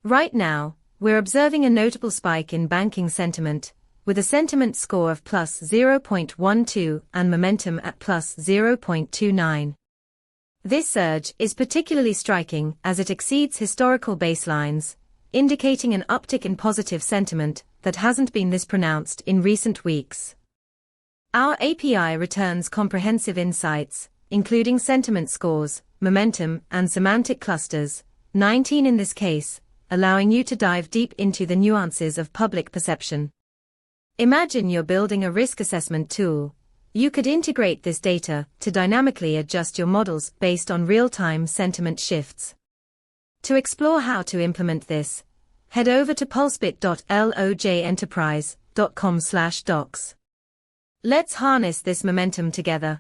Right now, we're observing a notable spike in banking sentiment, with a sentiment score of plus 0.12 and momentum at plus 0.29. This surge is particularly striking as it exceeds historical baselines, indicating an uptick in positive sentiment that hasn't been this pronounced in recent weeks. Our API returns comprehensive insights, including sentiment scores, momentum, and semantic clusters, 19 in this case, allowing you to dive deep into the nuances of public perception. Imagine you're building a risk assessment tool. You could integrate this data to dynamically adjust your models based on real-time sentiment shifts. To explore how to implement this, head over to pulsebit.lojenterprise.com/docs. Let's harness this momentum together.